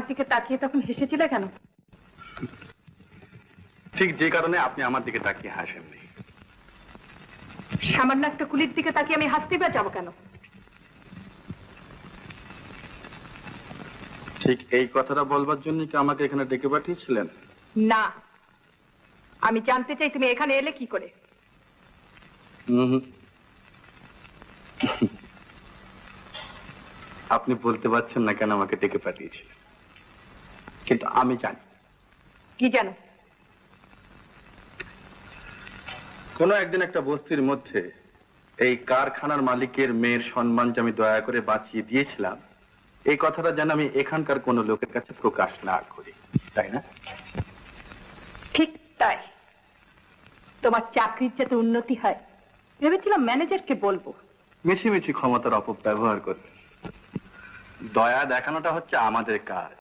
দিকে তাকিয়ে তখন হেসেছিলে কেন? ঠিক যে কারণে আপনি আমার দিকে তাকিয়ে হাসেননি। সামান্য একটা কুলির দিকে তাকিয়ে আমি হাসতে যাবো কেন? ঠিক এই কথাটা বলবার জন্য কি আমাকে এখানে ডেকে পাঠিয়েছিলেন? না, আমি জানতে চাই তুমি এখানে এলে কি করে। আপনি বলতে পারছেন না কেন আমাকে ডেকে পাঠিয়েছিলেন, কিন্তু আমি জানি। কি জানো? কোন একদিন একটা বস্তির মধ্যে এই কারখানার মালিকের মেয়ের সম্মান যে আমি দয়া করে বাঁচিয়ে দিয়েছিলাম, এই কথাটা যেন আমি এখানকার কোন লোকের কাছে প্রকাশ না করি, তাই না? ঠিক তাই। তোমার চাকরির যাতে উন্নতি হয় ভেবেছিলাম ম্যানেজারকে বলবো। মিছিমিছি ক্ষমতার অপব্যবহার করবে। দয়া দেখানোটা হচ্ছে আমাদের কাজ,